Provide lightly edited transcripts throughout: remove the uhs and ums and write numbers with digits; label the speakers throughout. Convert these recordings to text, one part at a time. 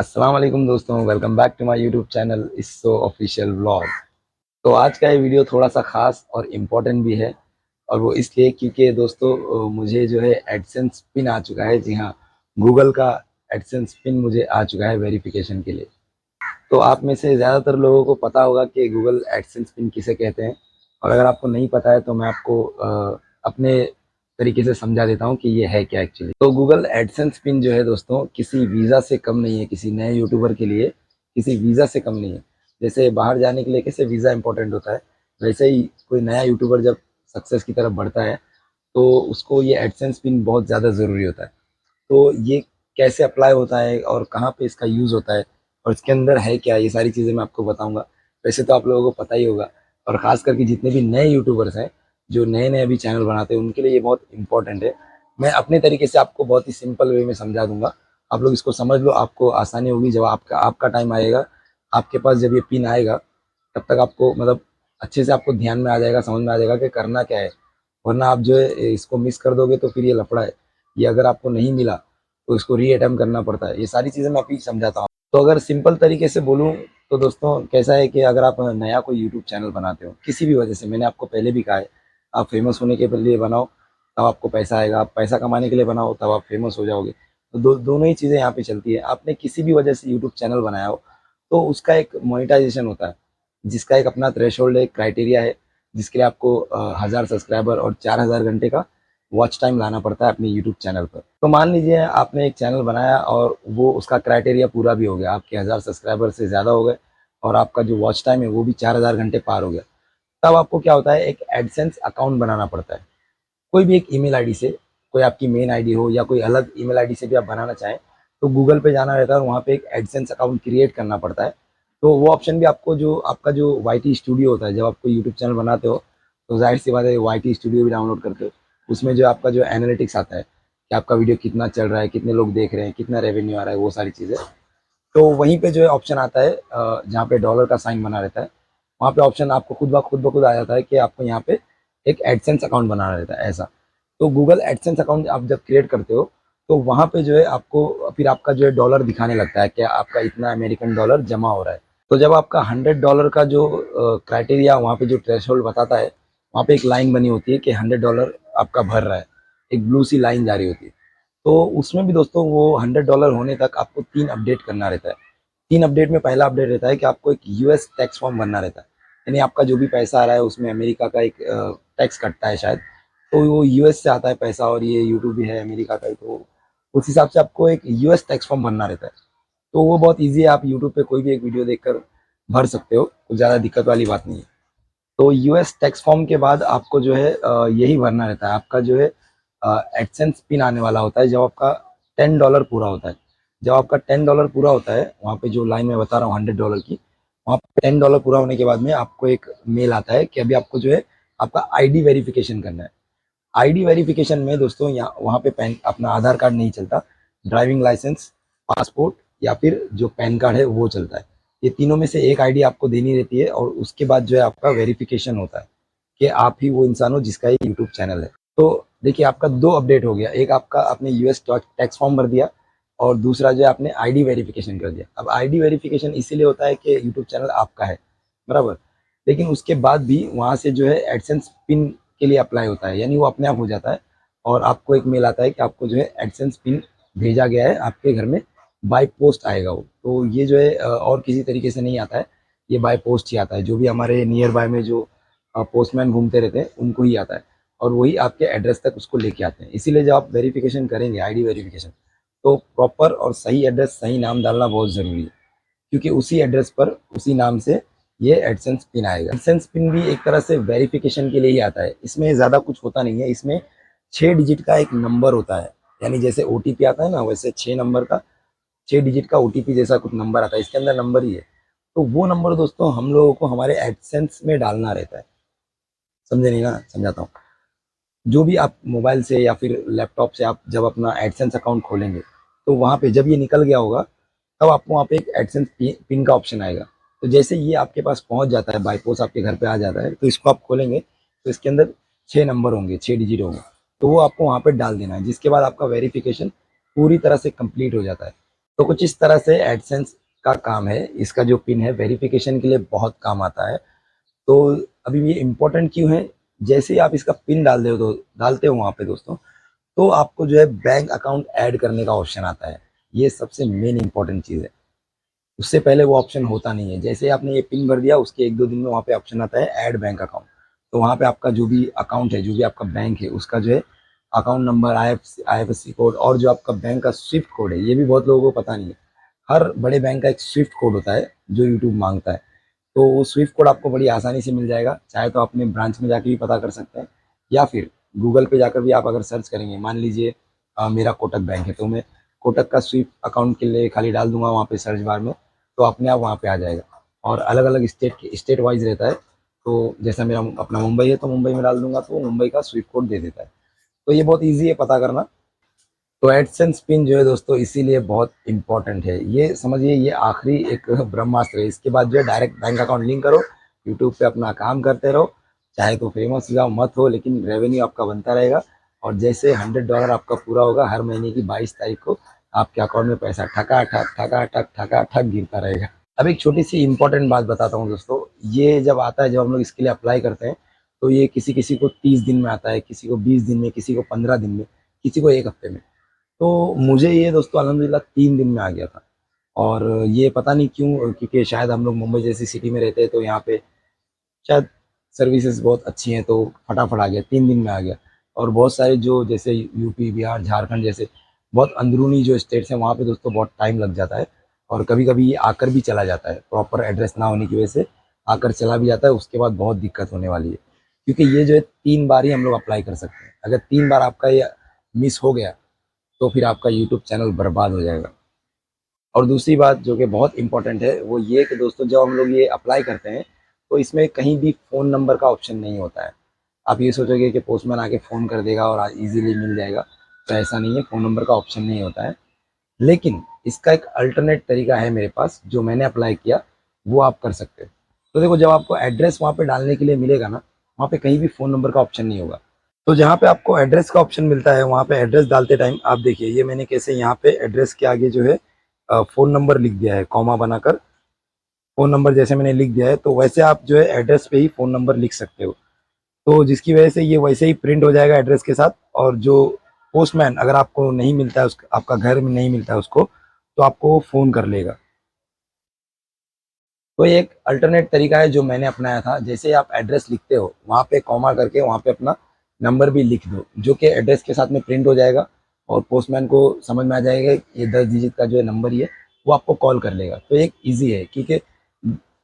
Speaker 1: अस्सलाम वालेकुम दोस्तों, welcome back to my YouTube channel इसो ऑफिशियल व्लॉग। तो आज का ये वीडियो थोड़ा सा ख़ास और इम्पोर्टेंट भी है और वो इसलिए क्योंकि दोस्तों मुझे जो है एडसेंस पिन आ चुका है। जी हाँ, गूगल का एडसेंस पिन मुझे आ चुका है वेरिफिकेशन के लिए। तो आप में से ज़्यादातर लोगों को पता होगा कि गूगल एडसेंस पिन किसे कहते हैं, और अगर आपको नहीं पता है तो मैं आपको अपने तरीके से समझा देता हूँ कि ये है क्या एक्चुअली। तो गूगल एडसेंस पिन जो है दोस्तों, किसी वीज़ा से कम नहीं है। किसी नए यूट्यूबर के लिए किसी वीज़ा से कम नहीं है। जैसे बाहर जाने के लिए कैसे वीज़ा इंपॉर्टेंट होता है, वैसे ही कोई नया यूट्यूबर जब सक्सेस की तरफ बढ़ता है तो उसको ये एडसेंस पिन बहुत ज़्यादा ज़रूरी होता है। तो ये कैसे अप्लाई होता है और कहाँ पे इसका यूज़ होता है और इसके अंदर है क्या, ये सारी चीज़ें मैं आपको बताऊंगा। वैसे तो आप लोगों को पता ही होगा, और ख़ास करके जितने भी नए यूट्यूबर्स हैं जो नए नए अभी चैनल बनाते हैं उनके लिए ये बहुत इंपॉर्टेंट है। मैं अपने तरीके से आपको बहुत ही सिंपल वे में समझा दूंगा। आप लोग इसको समझ लो, आपको आसानी होगी। जब आपका आपका टाइम आएगा, आपके पास जब ये पिन आएगा, तब तक आपको मतलब अच्छे से आपको ध्यान में आ जाएगा, समझ में आ जाएगा कि करना क्या है। वरना आप जो है इसको मिस कर दोगे तो फिर ये लफड़ा है। ये अगर आपको नहीं मिला तो इसको री अटेम्प्ट करना पड़ता है। ये सारी चीज़ें मैं अभी समझाता हूँ। तो अगर सिंपल तरीके से बोलूँ तो दोस्तों कैसा है कि अगर आप नया कोई यूट्यूब चैनल बनाते हो किसी भी वजह से, मैंने आपको पहले भी कहा है, आप फेमस होने के लिए बनाओ तब आपको पैसा आएगा, आप पैसा कमाने के लिए बनाओ तब आप फेमस हो जाओगे। तो दोनों ही चीज़ें यहाँ पे चलती है। आपने किसी भी वजह से यूट्यूब चैनल बनाया हो तो उसका एक मोनेटाइजेशन होता है, जिसका एक अपना थ्रेशोल्ड है, क्राइटेरिया है, जिसके लिए आपको 1000 सब्सक्राइबर और 4000 घंटे का वॉच टाइम लाना पड़ता है अपने यूट्यूब चैनल पर। तो मान लीजिए आपने एक चैनल बनाया और वो उसका क्राइटेरिया पूरा भी हो गया, आपके 1000 सब्सक्राइबर से ज़्यादा हो गए और आपका जो वॉच टाइम है वो भी 4000 घंटे पार हो गया। तब आपको क्या होता है, एक एडसेंस अकाउंट बनाना पड़ता है। कोई भी एक ईमेल आईडी से, कोई आपकी मेन आईडी हो या कोई अलग ईमेल आईडी से भी आप बनाना चाहें तो गूगल पे जाना रहता है और वहाँ पे एक एडसेंस अकाउंट क्रिएट करना पड़ता है। तो वो ऑप्शन भी आपको, जो आपका जो वाई टी स्टूडियो होता है, जब आप कोई यूट्यूब चैनल बनाते हो तो जाहिर सी बात है वाई टी स्टूडियो भी डाउनलोड करते हो। उसमें जो आपका जो एनालिटिक्स आता है कि आपका वीडियो कितना चल रहा है, कितने लोग देख रहे हैं, कितना रेवेन्यू आ रहा है, वो सारी चीज़ें। तो वहीं पे जो है ऑप्शन आता है जहाँ पे डॉलर का साइन बना रहता है, वहाँ पे ऑप्शन आपको खुद ब खुद आ जाता है कि आपको यहाँ पे एक एडसेंस अकाउंट बनाना रहता है ऐसा। तो गूगल एडसेंस अकाउंट आप जब क्रिएट करते हो तो वहाँ पे जो है आपको फिर आपका जो है डॉलर दिखाने लगता है कि आपका इतना अमेरिकन डॉलर जमा हो रहा है। तो जब आपका $100 का जो क्राइटेरिया वहाँ पे जो थ्रेशोल्ड बताता है, वहाँ पे एक लाइन बनी होती है कि $100 आपका भर रहा है, एक ब्लू सी लाइन जारी होती है। तो उसमें भी दोस्तों वो $100 होने तक आपको 3 अपडेट करना रहता है। 3 अपडेट में पहला अपडेट रहता है कि आपको एक यूएस टैक्स फॉर्म भरना रहता है। यानी आपका जो भी पैसा आ रहा है उसमें अमेरिका का एक टैक्स कटता है शायद, तो वो यूएस से आता है पैसा, और ये यूट्यूब भी है अमेरिका का ही, तो उस हिसाब से आपको एक यूएस टैक्स फॉर्म भरना रहता है। तो वो बहुत ईजी है, आप यूट्यूब पे कोई भी एक वीडियो देखकर भर सकते हो, कुछ ज़्यादा दिक्कत वाली बात नहीं है। तो यूएस टैक्स फॉर्म के बाद आपको जो है यही भरना रहता है। आपका जो है एडसेंस पिन आने वाला होता है जब आपका $10 पूरा होता है। जब आपका $10 पूरा होता है, वहाँ पे जो लाइन मैं बता रहा हूँ $100 की, वहाँ पे $10 पूरा होने के बाद में आपको एक मेल आता है कि अभी आपको जो है आपका आईडी वेरिफिकेशन करना है। आईडी वेरिफिकेशन में दोस्तों यहाँ वहाँ पे पैन अपना आधार कार्ड नहीं चलता, ड्राइविंग लाइसेंस, पासपोर्ट या फिर जो पैन कार्ड है वो चलता है। ये तीनों में से एक आईडी आपको देनी रहती है और उसके बाद जो है आपका वेरिफिकेशन होता है कि आप ही वो इंसान हो जिसका ये यूट्यूब चैनल है। तो देखिए आपका 2 अपडेट हो गया, एक आपका आपने यूएस टैक्स फॉर्म भर दिया और दूसरा जो है आपने आईडी वेरिफिकेशन कर दिया। अब आईडी वेरिफिकेशन इसीलिए होता है कि यूट्यूब चैनल आपका है, बराबर। लेकिन उसके बाद भी वहाँ से जो है एडसेंस पिन के लिए अप्लाई होता है, यानी वो अपने आप हो जाता है और आपको एक मेल आता है कि आपको जो है एडसेंस पिन भेजा गया है आपके घर में, बाय पोस्ट आएगा वो। तो ये जो है और किसी तरीके से नहीं आता है, ये बाय पोस्ट ही आता है। जो भी हमारे नियर बाय में जो पोस्टमैन घूमते रहते हैं उनको ही आता है और वही आपके एड्रेस तक उसको लेके आते हैं। इसीलिए जब आप वेरिफिकेशन करेंगे आईडी वेरिफिकेशन, तो प्रॉपर और सही एड्रेस, सही नाम डालना बहुत ज़रूरी है, क्योंकि उसी एड्रेस पर उसी नाम से ये एडसेंस पिन आएगा। एडसेंस पिन भी एक तरह से वेरिफिकेशन के लिए ही आता है, इसमें ज़्यादा कुछ होता नहीं है। इसमें 6 डिजिट का एक नंबर होता है, यानी जैसे ओटीपी आता है ना, वैसे 6 नंबर का, 6 डिजिट का ओटीपी जैसा कुछ नंबर आता है, इसके अंदर नंबर ही है। तो वो नंबर दोस्तों हम लोगों को हमारे एडसेंस में डालना रहता है। समझे नहीं ना, समझाता हूँ। जो भी आप मोबाइल से या फिर लैपटॉप से आप जब अपना एडसेंस अकाउंट खोलेंगे तो वहाँ पे जब ये निकल गया होगा तब आपको वहाँ पे एक एडसेंस पिन का ऑप्शन आएगा। तो जैसे ये आपके पास पहुँच जाता है, बाई पोस्ट आपके घर पे आ जाता है, तो इसको आप खोलेंगे तो इसके अंदर 6 नंबर होंगे, 6 डिजिट होंगे। तो वो आपको वहाँ पे डाल देना है, जिसके बाद आपका वेरिफिकेशन पूरी तरह से कंप्लीट हो जाता है। तो कुछ इस तरह से एडसेंस का काम है। इसका जो पिन है वेरिफिकेशन के लिए बहुत काम आता है। तो अभी ये इम्पोर्टेंट क्यों है, जैसे ही आप इसका पिन डालते हो वहाँ पे दोस्तों, तो आपको जो है बैंक अकाउंट ऐड करने का ऑप्शन आता है। ये सबसे मेन इंपॉर्टेंट चीज़ है। उससे पहले वो ऑप्शन होता नहीं है। जैसे ही आपने ये पिन भर दिया उसके 1-2 दिन में वहाँ पे ऑप्शन आता है ऐड बैंक अकाउंट। तो वहाँ पे आपका जो भी अकाउंट है, जो भी आपका बैंक है, उसका जो है अकाउंट नंबर, IFSC कोड और जो आपका बैंक का स्विफ्ट कोड है, ये भी बहुत लोगों को पता नहीं है। हर बड़े बैंक का एक स्विफ्ट कोड होता है जो यूट्यूब मांगता है। तो वो स्विफ्ट कोड आपको बड़ी आसानी से मिल जाएगा। चाहे तो अपने ब्रांच में जाके भी पता कर सकते हैं, या फिर गूगल पे जाकर भी आप अगर सर्च करेंगे, मान लीजिए मेरा कोटक बैंक है, तो मैं कोटक का स्विफ्ट अकाउंट के लिए खाली डाल दूंगा वहाँ पे सर्च बार में, तो अपने आप वहाँ पे आ जाएगा। और अलग अलग स्टेट वाइज रहता है। तो जैसा मेरा अपना मुंबई है, तो मुंबई में डाल दूंगा तो वो मुंबई का स्विफ्ट कोड दे देता है। तो ये बहुत ईजी है पता करना। तो एडसेंस पिन जो है दोस्तों इसीलिए बहुत इंपॉर्टेंट है। ये समझिए ये आखिरी एक ब्रह्मास्त्र है। इसके बाद जो है डायरेक्ट बैंक अकाउंट लिंक करो, यूट्यूब पे अपना काम करते रहो। चाहे तो फेमस हो जाओ मत हो, लेकिन रेवेन्यू आपका बनता रहेगा। और जैसे $100 आपका पूरा होगा, हर महीने की 22 तारीख को आपके अकाउंट में पैसा ठका ठक गिरता रहेगा। अब एक छोटी सी इंपॉर्टेंट बात बताता हूँ दोस्तों। ये जब आता है, जब हम लोग इसके लिए अप्लाई करते हैं, तो ये किसी किसी को 30 दिन में आता है, किसी को 20 दिन में, किसी को 15 दिन में, किसी को 1 हफ्ते में। तो मुझे ये दोस्तों अल्हम्दुलिल्लाह 3 दिन में आ गया था। और ये पता नहीं क्यों, क्योंकि शायद हम लोग मुंबई जैसी सिटी में रहते हैं, तो यहाँ पे शायद सर्विसेज बहुत अच्छी हैं, तो फटाफट आ गया, 3 दिन में आ गया। और बहुत सारे जो जैसे यूपी, बिहार, झारखंड जैसे बहुत अंदरूनी जो स्टेट्स हैं, वहाँ पे दोस्तों बहुत टाइम लग जाता है। और कभी कभी ये आकर भी चला जाता है, प्रॉपर एड्रेस ना होने की वजह से आकर चला भी जाता है। उसके बाद बहुत दिक्कत होने वाली है, क्योंकि ये जो है 3 बार ही हम लोग अप्लाई कर सकते हैं। अगर 3 बार आपका ये मिस हो गया, तो फिर आपका यूट्यूब चैनल बर्बाद हो जाएगा। और दूसरी बात जो कि बहुत इंपॉर्टेंट है वो ये कि दोस्तों जब हम लोग ये अप्लाई करते हैं, तो इसमें कहीं भी फ़ोन नंबर का ऑप्शन नहीं होता है। आप ये सोचोगे कि पोस्टमैन आके फ़ोन कर देगा और ईज़िली मिल जाएगा, तो ऐसा नहीं है, फ़ोन नंबर का ऑप्शन नहीं होता है। लेकिन इसका एक अल्टरनेट तरीका है मेरे पास, जो मैंने अप्लाई किया, वो आप कर सकते हो। तो देखो, जब आपको एड्रेस वहाँ पे डालने के लिए मिलेगा ना, वहाँ पे कहीं भी फ़ोन नंबर का ऑप्शन नहीं होगा। तो जहाँ पे आपको एड्रेस का ऑप्शन मिलता है, वहाँ पे एड्रेस डालते टाइम आप देखिए, ये मैंने कैसे यहाँ पे एड्रेस के आगे जो है फ़ोन नंबर लिख दिया है, कॉमा बनाकर फ़ोन नंबर जैसे मैंने लिख दिया है, तो वैसे आप जो है एड्रेस पे ही फ़ोन नंबर लिख सकते हो। तो जिसकी वजह से ये वैसे ही प्रिंट हो जाएगा एड्रेस के साथ। और जो पोस्टमैन अगर आपको नहीं मिलता है, आपका घर में नहीं मिलता है उसको, तो आपको वो फ़ोन कर लेगा। तो ये एक अल्टरनेट तरीका है जो मैंने अपनाया था। जैसे ही आप एड्रेस लिखते हो, वहाँ पे कॉमा करके वहाँ पे अपना नंबर भी लिख दो, जो कि एड्रेस के साथ में प्रिंट हो जाएगा। और पोस्टमैन को समझ में आ जाएगा कि ये 10 डिजिट का जो है नंबर ही है, वो आपको कॉल कर लेगा। तो एक ईजी है, क्योंकि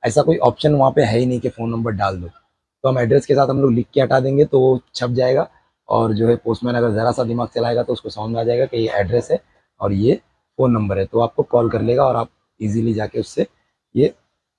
Speaker 1: ऐसा कोई ऑप्शन वहाँ पे है ही नहीं कि फ़ोन नंबर डाल दो। तो हम एड्रेस के साथ हम लोग लिख के हटा देंगे, तो वो छप जाएगा। और जो है पोस्टमैन अगर ज़रा सा दिमाग चलाएगा, तो उसको समझ में आ जाएगा कि ये एड्रेस है और ये फ़ोन नंबर है, तो आपको कॉल कर लेगा और आप इजीली जाके उससे ये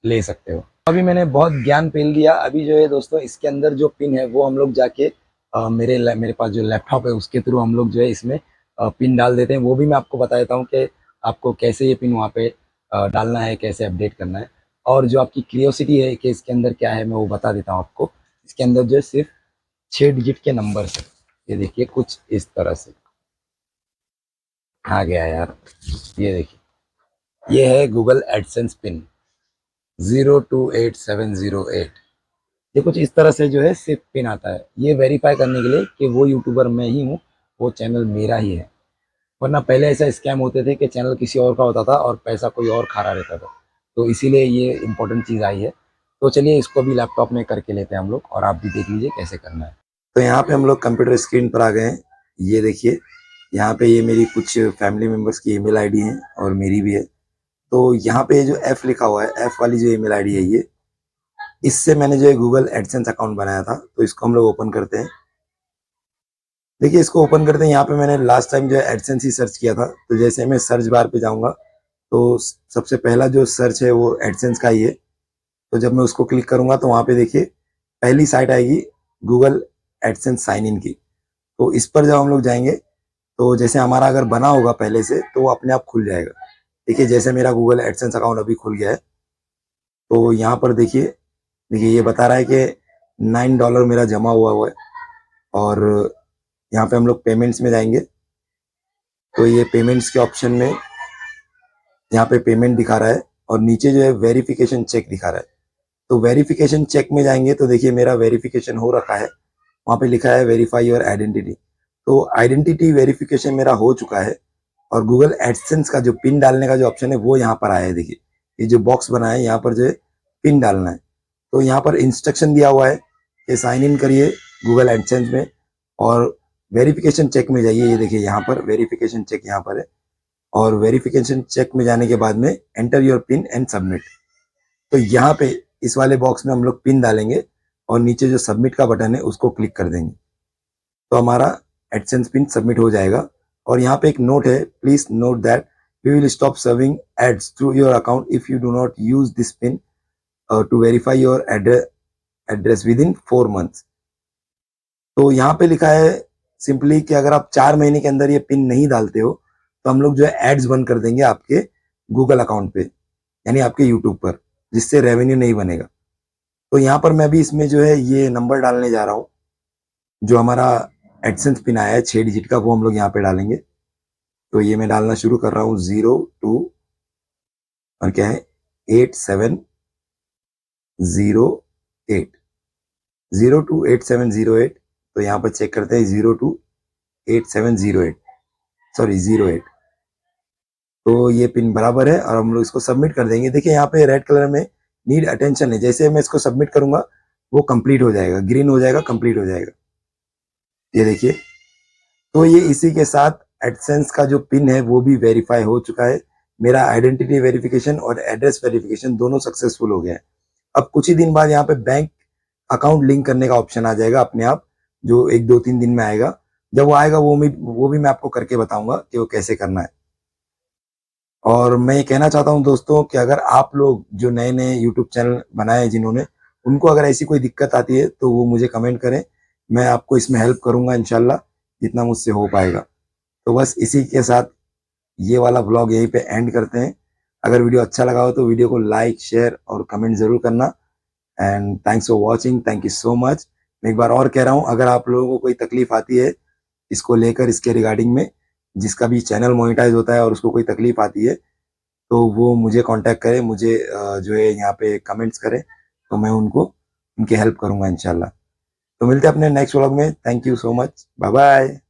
Speaker 1: ले सकते हो। अभी मैंने बहुत ज्ञान पेल दिया। अभी जो है दोस्तों इसके अंदर जो पिन है वो हम लोग जाके मेरे पास जो लैपटॉप है उसके थ्रू हम लोग जो है इसमें पिन डाल देते हैं। वो भी मैं आपको बता देता हूँ कि आपको कैसे ये पिन वहाँ पे डालना है, कैसे अपडेट करना है। और जो आपकी क्यूरियोसिटी है कि इसके अंदर क्या है, मैं वो बता देता हूँ आपको। इसके अंदर जो है सिर्फ 6 डिजिट के नंबर है। ये देखिए कुछ इस तरह से आ गया यार। ये देखिए, ये है गूगल एडसेंस पिन 028708। ये कुछ इस तरह से जो है सिर्फ पिन आता है, ये वेरीफाई करने के लिए कि वो यूट्यूबर मैं ही हूँ, वो चैनल मेरा ही है। वरना पहले ऐसा स्कैम होते थे कि चैनल किसी और का होता था और पैसा कोई और खा रहा रहता था। तो इसीलिए ये इंपॉर्टेंट चीज़ आई है। तो चलिए इसको भी लैपटॉप में करके लेते हैं हम लोग, और आप भी देख लीजिए कैसे करना है। तो यहाँ पे हम लोग कंप्यूटर स्क्रीन पर आ गए हैं। ये देखिए, यहाँ पे ये मेरी कुछ फैमिली मेम्बर्स की ईमेल आईडी है और मेरी भी है। तो यहाँ पे जो एफ लिखा हुआ है, एफ वाली जो ईमेल आईडी है, ये इससे मैंने जो है गूगल एडसेंस अकाउंट बनाया था। तो इसको हम लोग ओपन करते हैं। देखिए, इसको ओपन करते हैं। यहाँ पे मैंने लास्ट टाइम जो है एडसेंस ही सर्च किया था। तो जैसे मैं सर्च बार पे जाऊंगा, तो सबसे पहला जो सर्च है वो एडसेंस का ही है। तो जब मैं उसको क्लिक करूंगा, तो वहाँ पे देखिए पहली साइट आएगी गूगल एडसेंस साइन इन की। तो इस पर जब हम लोग जाएंगे, तो जैसे हमारा अगर बना होगा पहले से, तो वो अपने आप खुल जाएगा। देखिए, जैसे मेरा गूगल एडसेंस अकाउंट अभी खुल गया है। तो यहाँ पर देखिए, ये बता रहा है कि $9 मेरा जमा हुआ है। और यहाँ पे हम लोग पेमेंट्स में जाएंगे, तो ये पेमेंट्स के ऑप्शन में यहाँ पे पेमेंट दिखा रहा है और नीचे जो है वेरिफिकेशन चेक दिखा रहा है। तो वेरिफिकेशन चेक में जाएंगे तो देखिए मेरा वेरिफिकेशन हो रखा है, वहाँ पे लिखा है वेरीफाई योर आइडेंटिटी। तो आइडेंटिटी वेरिफिकेशन मेरा हो चुका है और गूगल एडसेंस का जो पिन डालने का जो ऑप्शन है वो यहाँ पर आया है। देखिए ये जो बॉक्स बना है यहाँ पर जो है पिन डालना है। तो यहाँ पर इंस्ट्रक्शन दिया हुआ है कि साइन इन करिए गूगल एडसेंस में और वेरिफिकेशन चेक में जाइए। ये देखिए यहाँ पर वेरिफिकेशन चेक यहाँ पर है और वेरिफिकेशन चेक में जाने के बाद में enter your pin and submit. तो यहाँ पे इस वाले बॉक्स में हम लोग पिन डालेंगे और नीचे जो सबमिट का बटन है उसको क्लिक कर देंगे तो हमारा एडसेंस पिन सबमिट हो जाएगा। और यहाँ पे एक नोट है, please note that we will stop serving ads through your account if you do not use this pin to verify your address within 4 months। तो यहाँ पे लिखा है सिंपली कि अगर आप 4 महीने के अंदर ये पिन नहीं डालते हो तो हम लोग जो है एड्स बंद कर देंगे आपके गूगल अकाउंट पे, यानी आपके यूट्यूब पर, जिससे रेवेन्यू नहीं बनेगा। तो यहाँ पर मैं भी इसमें जो है ये नंबर डालने जा रहा हूँ, जो हमारा एडसेंस पिन आया है 6 डिजिट का, वो हम लोग यहाँ पे डालेंगे। तो ये मैं डालना शुरू कर रहा हूँ 02 और क्या है 8708 028708। तो यहाँ पर चेक करते हैं 028708, सॉरी 08। तो ये पिन बराबर है और हम लोग इसको सबमिट कर देंगे। देखिए यहाँ पे रेड कलर में नीड अटेंशन है, जैसे मैं इसको सबमिट करूंगा वो कंप्लीट हो जाएगा, ग्रीन हो जाएगा, कंप्लीट हो जाएगा। ये देखिए, तो ये इसी के साथ एडसेंस का जो पिन है वो भी वेरीफाई हो चुका है। मेरा आइडेंटिटी वेरिफिकेशन और एड्रेस वेरिफिकेशन दोनों सक्सेसफुल हो गए हैं। अब कुछ ही दिन बाद यहाँ पे बैंक अकाउंट लिंक करने का ऑप्शन आ जाएगा अपने आप, जो 1 2 3 दिन में आएगा। जब वो आएगा वो भी मैं आपको करके बताऊंगा कि वो कैसे करना है। और मैं ये कहना चाहता हूँ दोस्तों कि अगर आप लोग जो नए नए यूट्यूब चैनल बनाए हैं जिन्होंने, उनको अगर ऐसी कोई दिक्कत आती है तो वो मुझे कमेंट करें, मैं आपको इसमें हेल्प करूंगा इंशाल्लाह, जितना मुझसे हो पाएगा। तो बस इसी के साथ ये वाला व्लॉग यहीं पे एंड करते हैं। अगर वीडियो अच्छा लगा हो तो वीडियो को लाइक, शेयर और कमेंट जरूर करना। And thanks for watching, thank you so much. मैं एक बार और कह रहा हूँ, अगर आप लोगों को कोई तकलीफ आती है इसको लेकर, इसके रिगार्डिंग में, जिसका भी चैनल मोनेटाइज होता है और उसको कोई तकलीफ आती है तो वो मुझे कांटेक्ट करे, मुझे जो है यहाँ पे कमेंट्स करे, तो मैं उनको उनकी हेल्प करूंगा इंशाल्लाह। तो मिलते हैं अपने नेक्स्ट व्लॉग में। Thank you so much, bye bye.